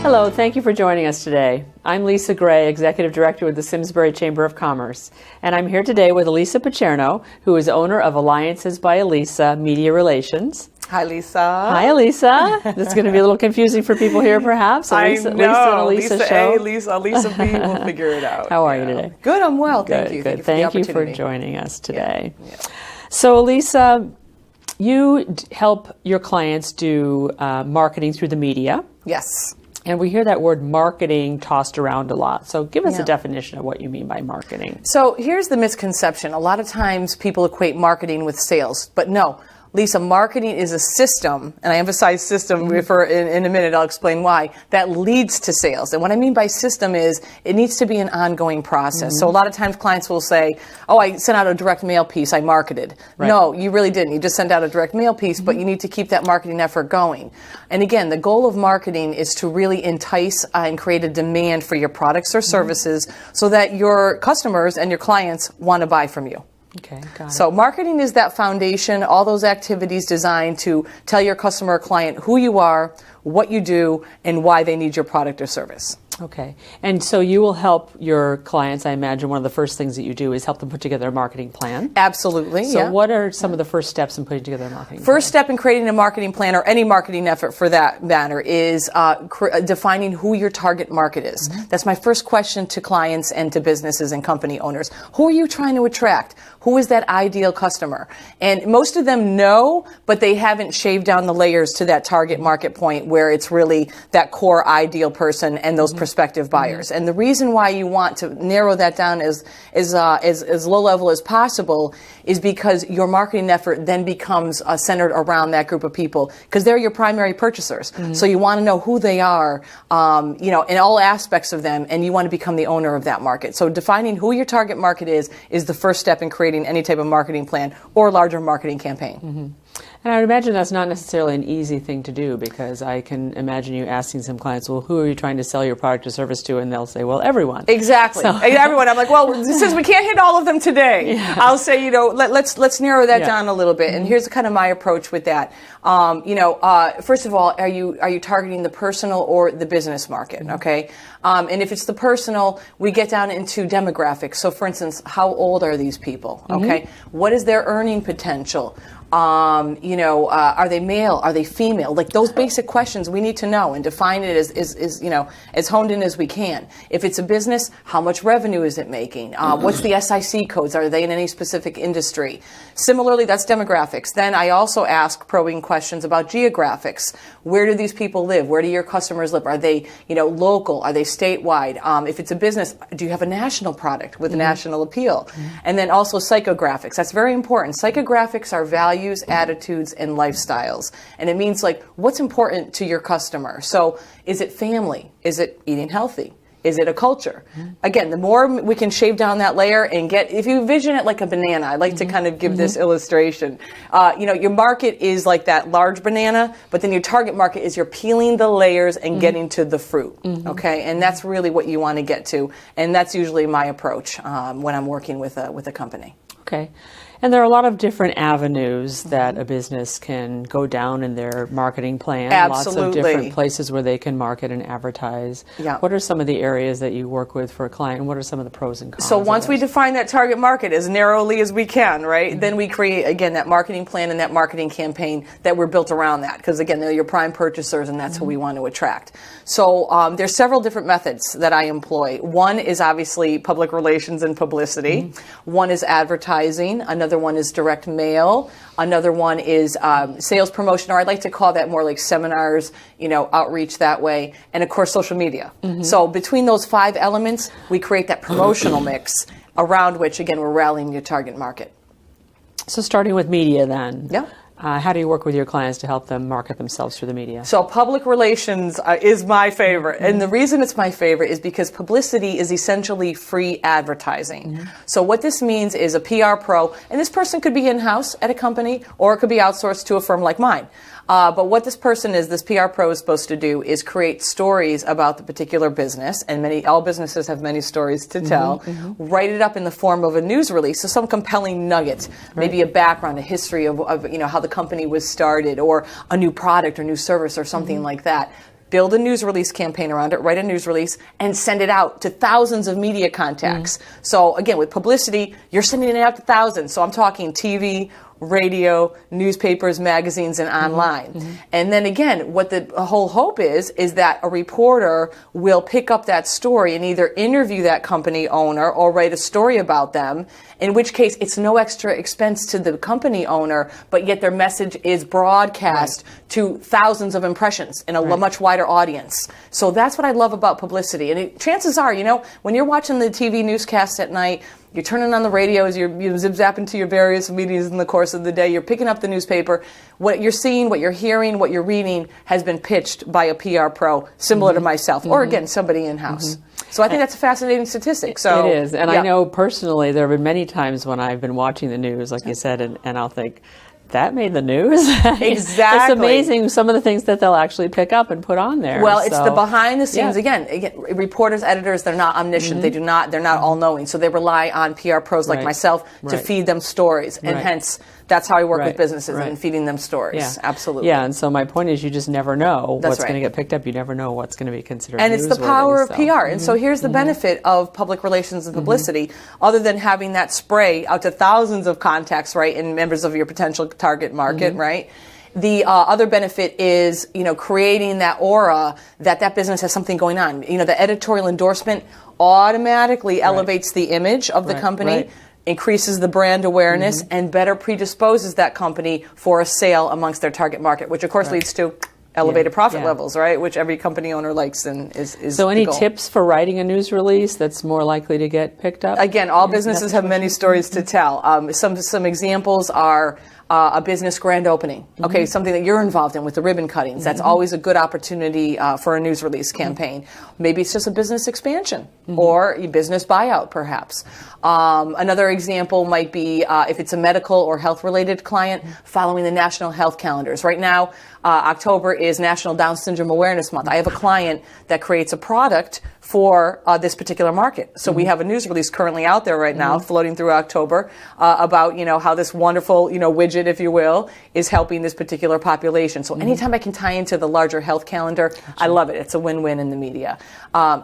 Hello, thank you for joining us today. I'm Lisa Gray, Executive Director with the Simsbury Chamber of Commerce, and I'm here today with Alisa Pacherno, who is owner of Alliances by Alisa Media Relations. Hi, Lisa. Hi, Alisa. This is going to be a little confusing for people here, perhaps. Alisa, I know. Lisa and Alisa show. A, Lisa B, we'll figure it out. How are you today? Good, I'm well. Good, Thank you. good. Thank you for joining us today. Yeah. So, Alisa, you help your clients do marketing through the media. Yes. And we hear that word marketing tossed around a lot. So give us Yeah. a definition of what you mean by marketing. So here's the misconception. A lot of times people equate marketing with sales, but no. Lisa, marketing is a system, and I emphasize system in a minute, I'll explain why, that leads to sales. And what I mean by system is it needs to be an ongoing process. So a lot of times clients will say, oh, I sent out a direct mail piece, I marketed. Right. No, you really didn't. You just sent out a direct mail piece, but you need to keep that marketing effort going. And again, the goal of marketing is to really entice and create a demand for your products or services so that your customers and your clients want to buy from you. Okay, got it. So marketing is that foundation, all those activities designed to tell your customer or client who you are, what you do, and why they need your product or service. Okay. And so you will help your clients, I imagine one of the first things that you do is help them put together a marketing plan. Absolutely, So yeah. what are some of the first steps in putting together a marketing plan? First step in creating a marketing plan, or any marketing effort for that matter, is defining who your target market is. That's my first question to clients and to businesses and company owners. Who are you trying to attract? Who is that ideal customer? And most of them know, but they haven't shaved down the layers to that target market point where it's really that core ideal person and those prospective buyers. And the reason why you want to narrow that down as low level as possible is because your marketing effort then becomes centered around that group of people, because they're your primary purchasers. So you want to know who they are, in all aspects of them, and you want to become the owner of that market. So defining who your target market is the first step in creating any type of marketing plan or larger marketing campaign. And I would imagine that's not necessarily an easy thing to do, because I can imagine you asking some clients, well, who are you trying to sell your product or service to? And they'll say, well, everyone. Exactly. So. Everyone. I'm like, well, since we can't hit all of them today, I'll say, let's narrow that down a little bit. And here's kind of my approach with that. First of all, are you targeting the personal or the business market? Okay. And if it's the personal, we get down into demographics. So for instance, how old are these people? Okay. What is their earning potential? Are they male? Are they female? Like those basic questions we need to know and define it as honed in as we can. If it's a business, how much revenue is it making? What's the SIC codes? Are they in any specific industry? Similarly, that's demographics. Then I also ask probing questions about geographics. Where do these people live? Where do your customers live? Are they, local? Are they statewide? If it's a business, do you have a national product with a national appeal? And then also psychographics. That's very important. Psychographics are values, attitudes, and lifestyles. And it means what's important to your customer. So is it family? Is it eating healthy? Is it a culture? Again, the more we can shave down that layer and if you vision it like a banana, I like to kind of give this illustration. Your market is like that large banana, but then your target market is you're peeling the layers and getting to the fruit. Okay, and that's really what you want to get to, and that's usually my approach when I'm working with a company. Okay. And there are a lot of different avenues that a business can go down in their marketing plan. Absolutely. Lots of different places where they can market and advertise. Yeah. What are some of the areas that you work with for a client, and what are some of the pros and cons? So once we define that target market as narrowly as we can, right, then we create, again, that marketing plan and that marketing campaign that we're built around that. Because, again, they're your prime purchasers, and that's who we want to attract. So there's several different methods that I employ. One is obviously public relations and publicity. One is advertising. Another one is direct mail. Another one is sales promotion, or I'd like to call that more like seminars, outreach that way. And of course, social media. So between those 5 elements, we create that promotional mix around which, again, we're rallying your target market. So starting with media then. Yeah. How do you work with your clients to help them market themselves through the media? So public relations is my favorite. And the reason it's my favorite is because publicity is essentially free advertising. So what this means is a PR pro, and this person could be in-house at a company, or it could be outsourced to a firm like mine. But what this PR pro is supposed to do is create stories about the particular business, and all businesses have many stories to tell, write it up in the form of a news release, so some compelling nugget, maybe a background, a history of how the company was started, or a new product or new service or something like that. build a news release campaign around it, write a news release, and send it out to thousands of media contacts. So again, with publicity, you're sending it out to thousands. So I'm talking TV, radio, newspapers, magazines, and online. And then again, what the whole hope is that a reporter will pick up that story and either interview that company owner or write a story about them, in which case it's no extra expense to the company owner, but yet their message is broadcast to thousands of impressions in a much wider audience. So that's what I love about publicity. And chances are, when you're watching the TV newscast at night, you're turning on the radios, you're zip-zapping to your various meetings in the course of the day, you're picking up the newspaper. What you're seeing, what you're hearing, what you're reading has been pitched by a PR pro, similar to myself, or again, somebody in-house. So I think that's a fascinating statistic. So it is. And I know personally there have been many times when I've been watching the news, like you said, and I'll think, that made the news? Exactly. It's amazing some of the things that they'll actually pick up and put on there. Well, it's the behind the scenes. Again, reporters, editors, they're not omniscient. They're not all knowing. So they rely on PR pros like myself to feed them stories. And hence, that's how I work with businesses and feeding them stories. Absolutely. Yeah, and so my point is you just never know what's going to get picked up. You never know what's going to be considered And it's the power of PR. And so here's the benefit of public relations and publicity, other than having that spray out to thousands of contacts, and members of your potential target market, The other benefit is, creating that aura that business has something going on. The editorial endorsement automatically elevates the image of the company, increases the brand awareness, and better predisposes that company for a sale amongst their target market, which of course leads to elevated profit levels, which every company owner likes and is So any tips for writing a news release that's more likely to get picked up? Again, all businesses have many stories to tell. Some examples are a business grand opening. Okay, something that you're involved in with the ribbon cuttings. That's always a good opportunity for a news release campaign. Maybe it's just a business expansion or a business buyout, perhaps. Another example might be if it's a medical or health-related client, following the national health calendars. Right now, October is National Down Syndrome Awareness Month. I have a client that creates a product for this particular market. So we have a news release currently out there right now, floating through October, about how this wonderful widget, if you will, is helping this particular population. So anytime I can tie into the larger health calendar, I love it. It's a win-win in the media.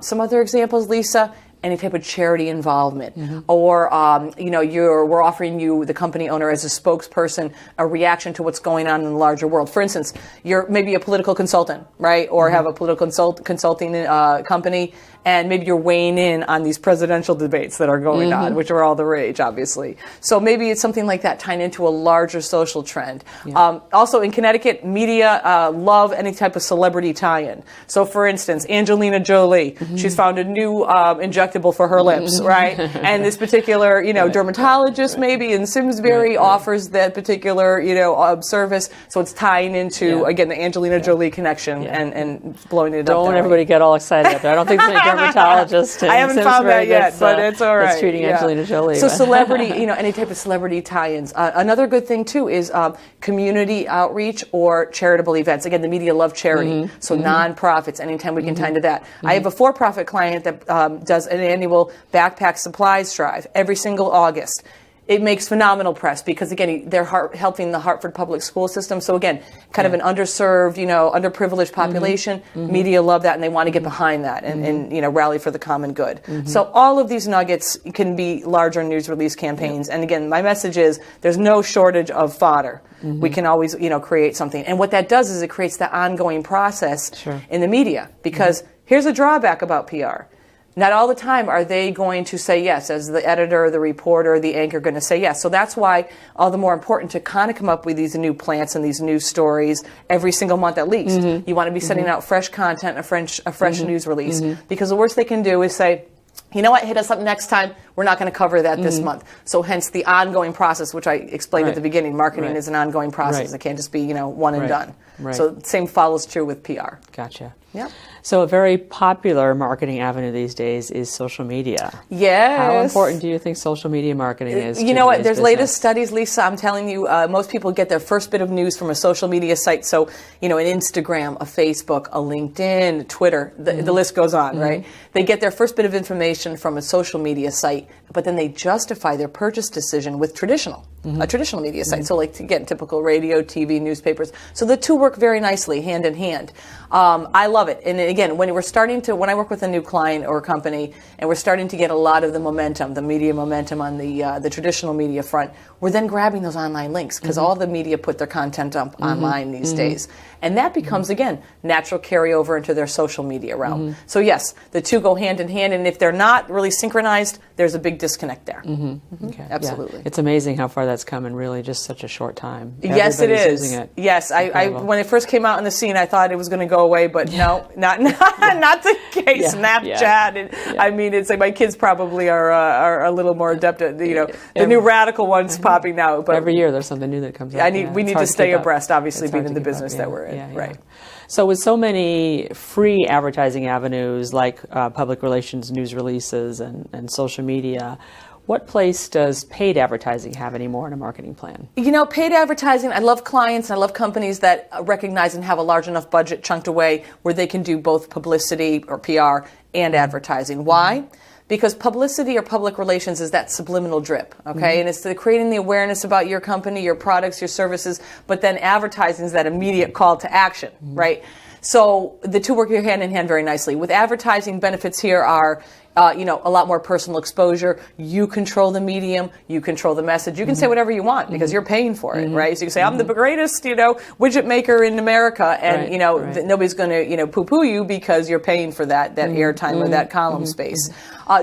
Some other examples, Lisa. Any type of charity involvement, or we're offering you, the company owner, as a spokesperson, a reaction to what's going on in the larger world. For instance, you're maybe a political consultant, or have a political consulting company, and maybe you're weighing in on these presidential debates that are going on, which are all the rage, obviously. So maybe it's something like that, tying into a larger social trend. Also, in Connecticut, media love any type of celebrity tie-in. So, for instance, Angelina Jolie, she's found a new injectable for her lips, and this particular, dermatologist maybe in Simsbury offers that particular, service. So it's tying into, again, the Angelina Jolie connection and blowing it up. Don't everybody get all excited out there. I don't think there's any dermatologist in I haven't found that yet, but it's all right. That's treating Angelina Jolie. So celebrity, any type of celebrity tie-ins. Another good thing, too, is community outreach or charitable events. Again, the media love charity, so nonprofits, anytime we can tie into that. I have a for-profit client that does an annual backpack supplies drive every single August. It makes phenomenal press because, again, they're helping the Hartford public school system. So, again, kind of an underserved, underprivileged population. Media love that, and they want to get behind that and rally for the common good. So all of these nuggets can be larger news release campaigns. And, again, my message is there's no shortage of fodder. We can always, create something. And what that does is it creates the ongoing process in the media. Because here's a drawback about PR. Not all the time are they going to say yes, as the editor, the reporter, the anchor going to say yes. So that's why all the more important to kind of come up with these new plants and these new stories every single month at least. You want to be sending out fresh content, a fresh news release. Because the worst they can do is say, you know what, hit us up next time. We're not going to cover that this month. So hence the ongoing process, which I explained at the beginning. Marketing is an ongoing process. It can't just be, one and done. So same follows true with PR. Gotcha. Yep. So a very popular marketing avenue these days is social media. Yes. How important do you think social media marketing is? You know what? There's latest studies, Lisa. I'm telling you, most people get their first bit of news from a social media site. So, an Instagram, a Facebook, a LinkedIn, Twitter, the list goes on, right? They get their first bit of information from a social media site, but then they justify their purchase decision with traditional. a traditional media site. So like, again, typical radio, TV, newspapers. So the two work very nicely hand in hand. I love it. And again, when I work with a new client or company and we're starting to get a lot of the momentum, the media momentum on the traditional media front, we're then grabbing those online links because all the media put their content up online these days. And that becomes, again, natural carryover into their social media realm. So yes, the two go hand in hand, and if they're not really synchronized, there's a big disconnect there. Okay. Absolutely. Yeah. It's amazing how far that's come in really just such a short time. Yes, it Everybody's is. using it. Yes, I when it first came out on the scene, I thought it was going to go away, but no, not the case. Snapchat. I mean, it's like my kids probably are a little more adept at the new radical ones popping out. But every year there's something new that comes out. We need to stay abreast, obviously, being in the business that we're in. Right. So with so many free advertising avenues like public relations news releases and social media, what place does paid advertising have anymore in a marketing plan? Paid advertising, I love clients, I love companies that recognize and have a large enough budget chunked away where they can do both publicity or PR and advertising. Why? Because publicity or public relations is that subliminal drip, okay? And it's creating the awareness about your company, your products, your services, but then advertising is that immediate call to action, right? So the two work hand in hand very nicely. With advertising, benefits here are a lot more personal exposure. You control the medium. You control the message. You can say whatever you want because you're paying for it, right? So you can say, I'm the greatest, widget maker in America, and nobody's going to, poo-poo you because you're paying for that airtime or that column space.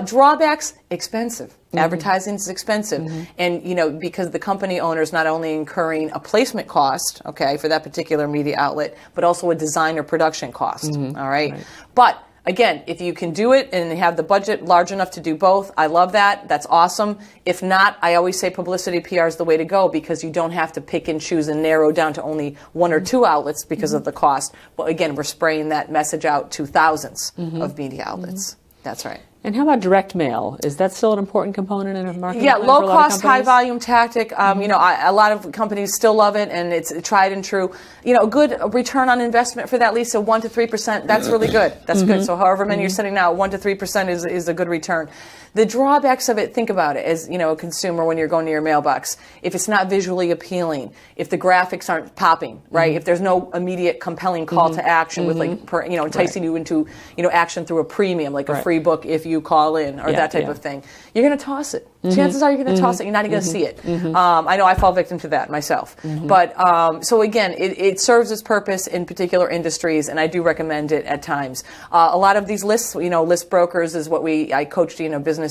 Drawbacks, expensive. Advertising is expensive, and because the company owner is not only incurring a placement cost, okay, for that particular media outlet, but also a design or production cost. All right, but again, if you can do it and have the budget large enough to do both, I love that. That's awesome. If not, I always say publicity PR is the way to go because you don't have to pick and choose and narrow down to only one or two outlets because of the cost. But again, we're spraying that message out to thousands of media outlets. That's right. And how about direct mail? Is that still an important component in a marketing plan low for a lot of cost, high companies? volume tactic. A lot of companies still love it, and it's tried and true. A good return on investment for that, Lisa, 1 to 3%. That's really good. That's good. So however many you're sending now, 1 to 3% is a good return. The drawbacks of it, think about it as a consumer when you're going to your mailbox. If it's not visually appealing, if the graphics aren't popping, right? If there's no immediate compelling call to action with enticing you into action through a premium, like a free book if you call in or that type of thing, you're going to toss it. Chances are you're going to toss it. You're not even going to see it. I know I fall victim to that myself. But so again, it serves its purpose in particular industries, and I do recommend it at times. A lot of these lists, list brokers is what I coach businesses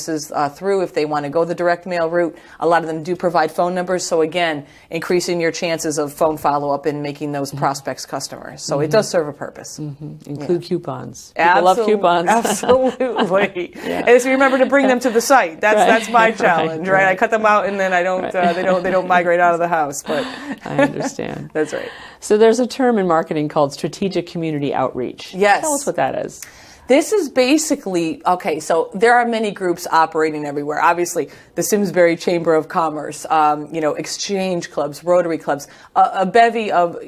through if they want to go the direct mail route. A lot of them do provide phone numbers. So again, increasing your chances of phone follow-up and making those prospects customers. So it does serve a purpose. Include coupons. People love coupons. Absolutely. And so remember to bring them to the site. That's my challenge, right? I cut them out and then I don't. They don't migrate out of the house. But I understand. That's right. So there's a term in marketing called strategic community outreach. Yes. Tell us what that is. This is basically, so there are many groups operating everywhere. Obviously, the Simsbury Chamber of Commerce, exchange clubs, Rotary clubs, a bevy of,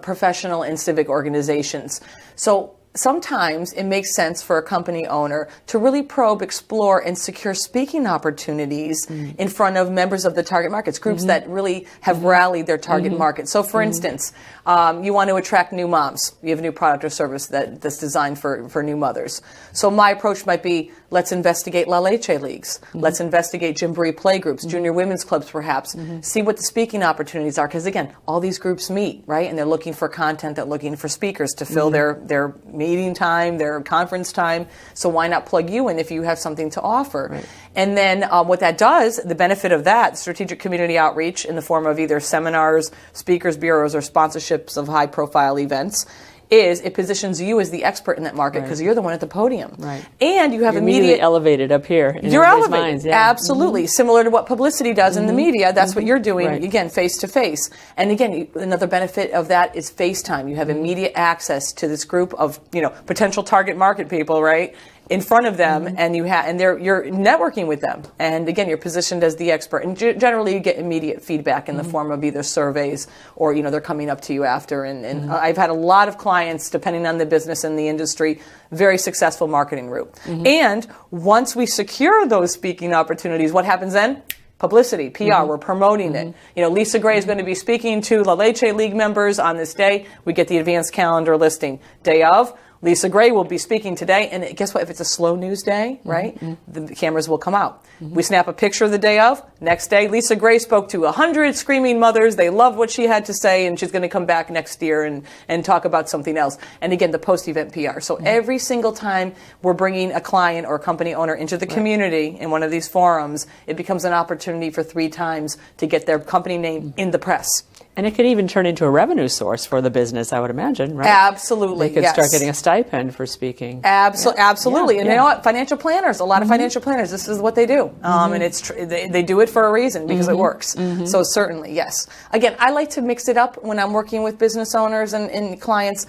professional and civic organizations. So sometimes it makes sense for a company owner to really probe, explore, and secure speaking opportunities in front of members of the target markets, groups that really have rallied their target market. So for instance, you want to attract new moms. You have a new product or service that's designed for new mothers. So my approach might be, let's investigate La Leche leagues. Let's investigate Gymboree play groups, junior women's clubs perhaps. See what the speaking opportunities are. Because again, all these groups meet, right? And they're looking for content, they're looking for speakers to fill their meeting time, their conference time. So why not plug you in if you have something to offer? Right. And then what that does, the benefit of that, strategic community outreach in the form of either seminars, speakers bureaus, or sponsorships of high-profile events, is it positions you as the expert in that market because you're the one at the podium. Right. And you have you're immediate elevated up here. You're elevated. Minds, absolutely. Similar to what publicity does in the media. That's what you're doing, again, face to face. And again, another benefit of that is FaceTime. You have immediate access to this group of, potential target market people, right? In front of them, and you're networking with them, and again, you're positioned as the expert. And generally, you get immediate feedback in the form of either surveys or they're coming up to you after. And I've had a lot of clients, depending on the business and the industry, very successful marketing route. And once we secure those speaking opportunities, what happens then? publicity, PR, we're promoting it. You know, Lisa Gray is going to be speaking to La Leche League members on this day. We get the advanced calendar listing. Day of, Lisa Gray will be speaking today, and guess what? If it's a slow news day, right, the cameras will come out. We snap a picture the day of. Next day, Lisa Gray spoke to 100 screaming mothers. They loved what she had to say, and she's going to come back next year and talk about something else. And again, the post-event PR. So every single time we're bringing a client or a company owner into the community in one of these forums, it becomes an opportunity for 3 times to get their company name in the press. And it could even turn into a revenue source for the business, I would imagine, right? Absolutely, They could start getting a stipend for speaking. Absolutely. Yeah. And you know what? Financial planners, a lot of financial planners, this is what they do. And they do it for a reason, because it works. So certainly, yes. Again, I like to mix it up when I'm working with business owners and clients.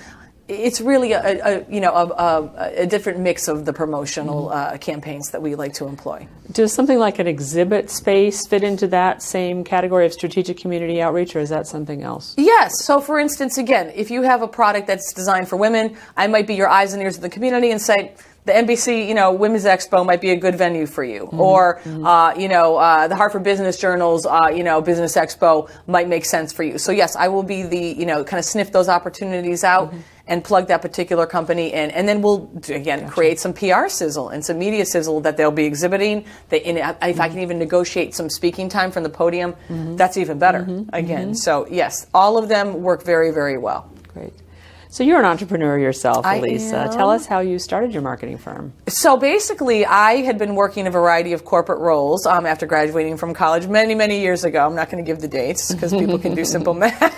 It's really a different mix of the promotional campaigns that we like to employ. Does something like an exhibit space fit into that same category of strategic community outreach, or is that something else? Yes. So, for instance, again, if you have a product that's designed for women, I might be your eyes and ears of the community and say, the NBC, Women's Expo might be a good venue for you, or the Hartford Business Journal's, Business Expo might make sense for you. So yes, I will be the, kind of sniff those opportunities out and plug that particular company in, and then we'll again create some PR sizzle and some media sizzle that they'll be exhibiting. If I can even negotiate some speaking time from the podium, that's even better. Again, so yes, all of them work very, very well. Great. So you're an entrepreneur yourself, I Alisa. am. Tell us how you started your marketing firm. So basically, I had been working a variety of corporate roles after graduating from college many, many years ago. I'm not going to give the dates because people can do simple math.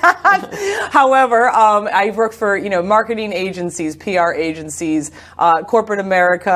However, I've worked for marketing agencies, PR agencies, corporate America,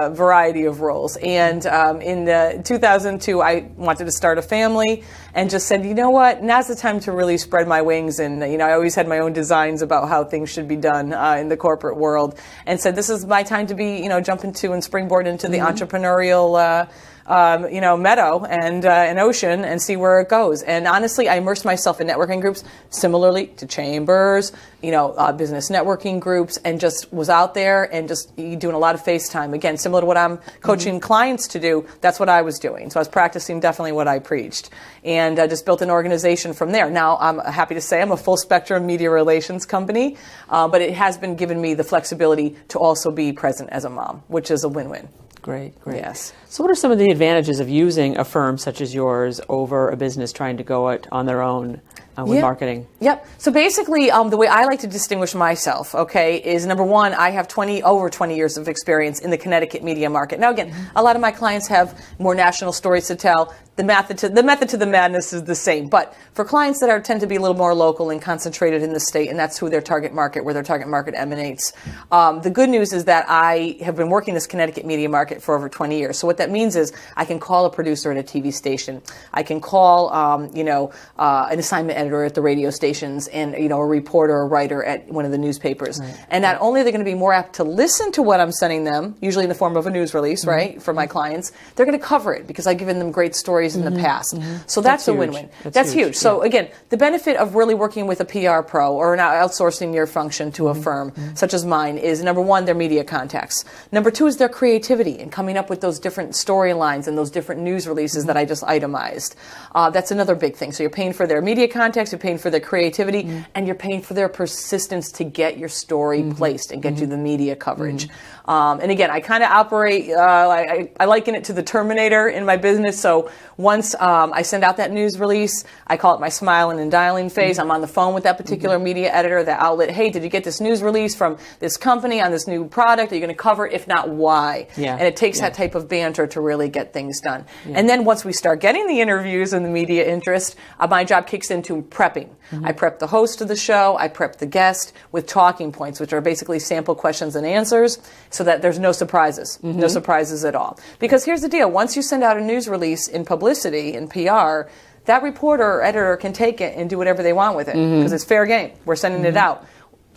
a variety of roles. And in 2002, I wanted to start a family and just said, you know what, now's the time to really spread my wings. And I always had my own designs about how things should be done in the corporate world, and said this is my time to be jump into and springboard into the entrepreneurial meadow and an ocean and see where it goes. And honestly, I immersed myself in networking groups similarly to chambers, business networking groups, and just was out there and just doing a lot of FaceTime. Again, similar to what I'm coaching clients to do, that's what I was doing. So I was practicing definitely what I preached, and I just built an organization from there. Now, I'm happy to say I'm a full spectrum media relations company, but it has been given me the flexibility to also be present as a mom, which is a win-win. Great. Yes. So what are some of the advantages of using a firm such as yours over a business trying to go it on their own with marketing? Yep. So basically, the way I like to distinguish myself, is number one, I have over 20 years of experience in the Connecticut media market. Now, again, a lot of my clients have more national stories to tell. The method to the madness is the same. But for clients that tend to be a little more local and concentrated in the state, and that's where their target market emanates, the good news is that I have been working this Connecticut media market for over 20 years. So what that means is I can call a producer at a TV station. I can call, an assignment editor at the radio stations, and, a reporter or writer at one of the newspapers. Right. And not only are they going to be more apt to listen to what I'm sending them, usually in the form of a news release, right, for my clients, they're going to cover it because I've given them great stories in the past. So that's a win-win. That's huge. So again, the benefit of really working with a PR pro or now outsourcing your function to a firm such as mine is, number one, their media contacts. Number two is their creativity and coming up with those different storylines and those different news releases that I just itemized. That's another big thing. So you're paying for their media contacts, you're paying for their creativity, and you're paying for their persistence to get your story placed and get you the media coverage. And again, I kind of operate, I liken it to the Terminator in my business. So once I send out that news release, I call it my smiling and dialing phase. I'm on the phone with that particular media editor, that outlet. Hey, did you get this news release from this company on this new product? Are you going to cover it? If not, why? And it takes that type of banter to really get things done. And then once we start getting the interviews and the media interest, my job kicks into prepping. I prep the host of the show. I prep the guest with talking points, which are basically sample questions and answers, so that there's no surprises, no surprises at all. Because here's the deal. Once you send out a news release in publicity and PR, that reporter or editor can take it and do whatever they want with it because it's fair game. We're sending it out.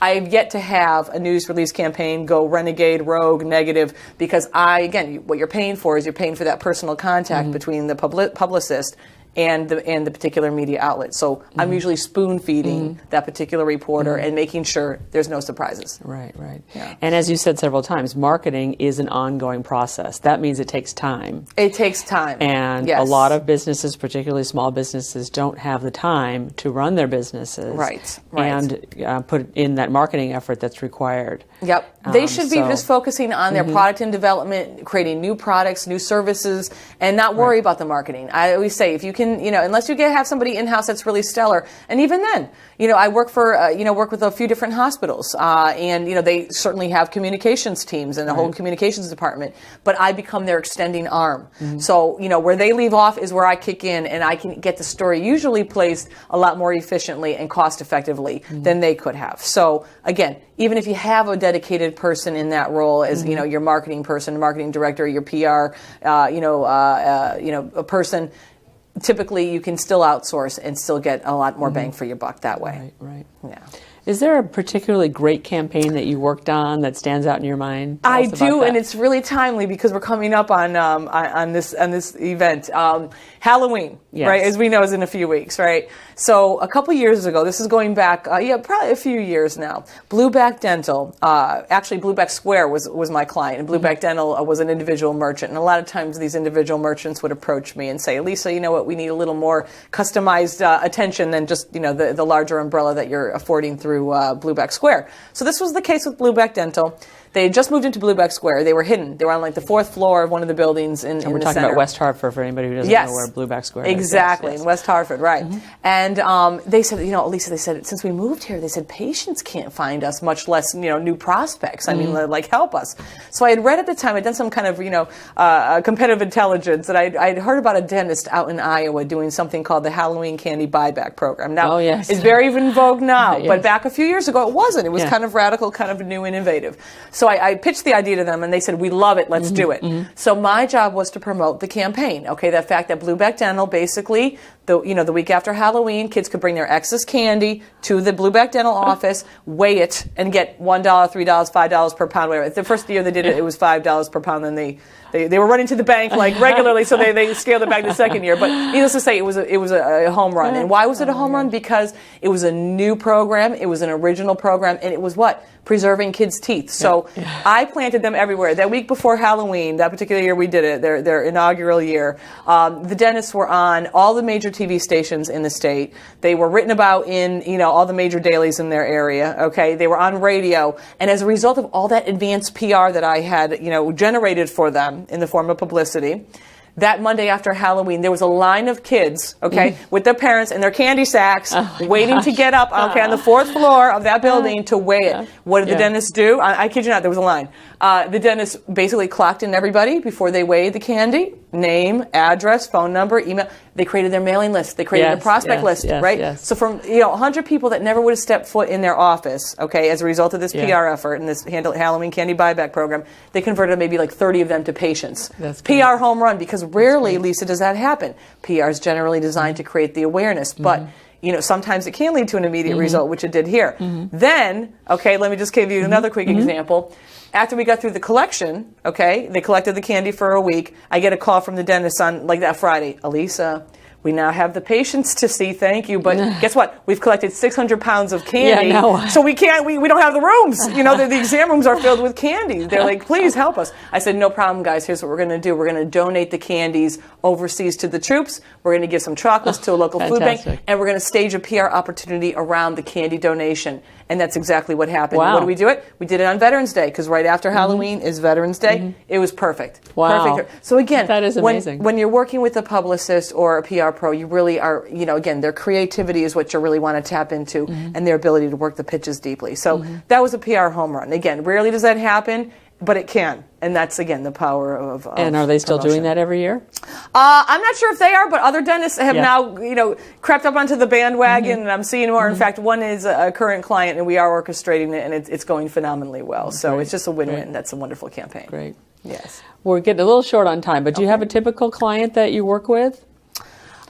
I have yet to have a news release campaign go renegade, rogue, negative, because what you're paying for is you're paying for that personal contact between the publicist and the particular media outlet. So I'm usually spoon feeding that particular reporter and making sure there's no surprises. Right, right. Yeah. And as you said several times, marketing is an ongoing process. That means it takes time. It takes time. And yes. a lot of businesses, particularly small businesses, don't have the time to run their businesses. Right. And put in that marketing effort that's required. Yep. They should be just focusing on their product and development, creating new products, new services, and not worry about the marketing. I always say, if you can, unless you have somebody in-house that's really stellar, and even then, I work for, work with a few different hospitals, and, they certainly have communications teams and a whole communications department, but I become their extending arm. So, where they leave off is where I kick in, and I can get the story usually placed a lot more efficiently and cost effectively than they could have. So, again, even if you have a dedicated person in that role as, your marketing person, marketing director, your PR, a person, typically you can still outsource and still get a lot more bang for your buck that way. Right. Yeah. Is there a particularly great campaign that you worked on that stands out in your mind? I do, and it's really timely because we're coming up on this event. Halloween, right? As we know, is in a few weeks, right? So a couple years ago, this is going back, probably a few years now. Blueback Dental, actually Blueback Square was my client, and Blueback Dental was an individual merchant. And a lot of times these individual merchants would approach me and say, Alisa, you know what? We need a little more customized attention than just the larger umbrella that you're affording through Blueback Square. So this was the case with Blueback Dental. They had just moved into Blueback Square. They were hidden. They were on the fourth floor of one of the buildings in the center. We're talking about West Hartford for anybody who doesn't know where Blueback Square is. Exactly, in West Hartford, right. And they said, Alisa, they said, since we moved here, they said, patients can't find us, much less, new prospects. I mean, help us. So I had read at the time, I'd done some kind of, competitive intelligence, that I'd heard about a dentist out in Iowa doing something called the Halloween candy buyback program. Now, it's very in vogue now, but back a few years ago, it wasn't. It was kind of radical, kind of new and innovative. So I pitched the idea to them, and they said, we love it, let's do it. So my job was to promote the campaign, the fact that Blueback Dental, basically, the week after Halloween, kids could bring their excess candy to the Blueback Dental office, weigh it, and get $1, $3, $5 per pound, whatever. The first year they did it, it was $5 per pound, then they were running to the bank regularly, so they scaled it back the second year. But needless to say, it was a home run. And why was it a home run? Because it was a new program, it was an original program, and it was preserving kids' teeth. So I planted them everywhere. That week before Halloween, that particular year we did it, their inaugural year, the dentists were on all the major TV stations in the state. They were written about in all the major dailies in their area. They were on radio, and as a result of all that advanced PR that I had generated for them in the form of publicity, that Monday after Halloween, there was a line of kids, with their parents and their candy sacks, waiting to get up, on the fourth floor of that building to weigh it. What did the dentist do? I kid you not, there was a line. The dentist basically clocked in everybody before they weighed the candy. Name, address, phone number, email. They created their mailing list. They created their prospect list, right? So from 100 people that never would have stepped foot in their office, as a result of this PR effort and this Halloween candy buyback program, they converted maybe 30 of them to patients. That's PR home run, because rarely, Lisa, does that happen. PR is generally designed to create the awareness, but sometimes it can lead to an immediate result, which it did here. Then, let me just give you another quick example. After we got through the collection, they collected the candy for a week. I get a call from the dentist on that Friday. Alisa, we now have the patients to see, thank you, but guess what? We've collected 600 pounds of candy, so we can't, we don't have the rooms. The exam rooms are filled with candy. They're like, please help us. I said, no problem, guys. Here's what we're going to do. We're going to donate the candies overseas to the troops. We're going to give some chocolates to a local food bank, and we're going to stage a PR opportunity around the candy donation. And that's exactly what happened. Wow. What did we do it? We did it on Veterans Day, because right after Halloween is Veterans Day. It was perfect. Wow. Perfect. So again, that is amazing. When you're working with a publicist or a PR pro, you really are, again, their creativity is what you really want to tap into, and their ability to work the pitches deeply. So that was a PR home run. Again, rarely does that happen, but it can. And that's, again, the power of And are they still promotion. doing that every year? I'm not sure if they are, but other dentists have now, crept up onto the bandwagon, and I'm seeing more. In fact, one is a current client, and we are orchestrating it, and it's going phenomenally well. So it's just a win-win. That's a wonderful campaign. Great. Yes. We're getting a little short on time, but do you have a typical client that you work with?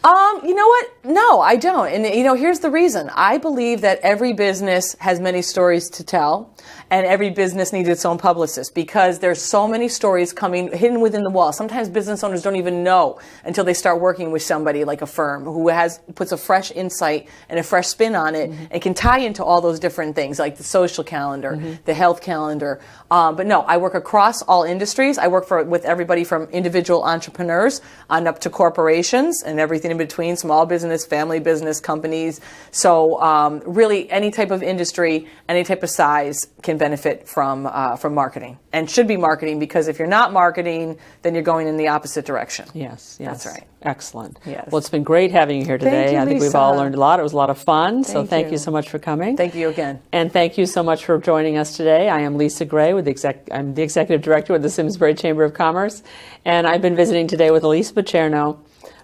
You know what? No, I don't. And here's the reason. I believe that every business has many stories to tell, and every business needs its own publicist, because there's so many stories coming hidden within the wall. Sometimes business owners don't even know until they start working with somebody like a firm who puts a fresh insight and a fresh spin on it, and can tie into all those different things like the social calendar, the health calendar. But no, I work across all industries. I work with everybody from individual entrepreneurs on up to corporations and everything in between, small business, family business, companies. So really any type of industry, any type of size can benefit from marketing, and should be marketing, because if you're not marketing, then you're going in the opposite direction. Yes, That's right. Excellent. Yes. Well, it's been great having you here today. Thank you, I think we've Lisa. all learned a lot. It was a lot of fun. So thank you. you so much for coming. Thank you again. And thank you so much for joining us today. I am Lisa Gray, I'm the Executive Director with the Simsbury Chamber of Commerce, and I've been visiting today with Alisa Pacherno,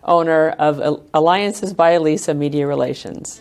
owner of Alliances by Alisa Media Relations.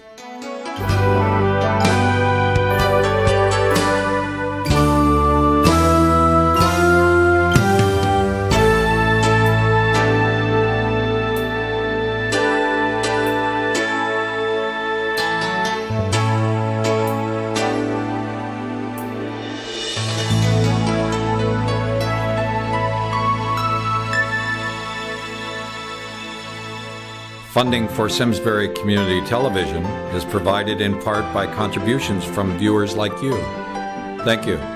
Funding for Simsbury Community Television is provided in part by contributions from viewers like you. Thank you.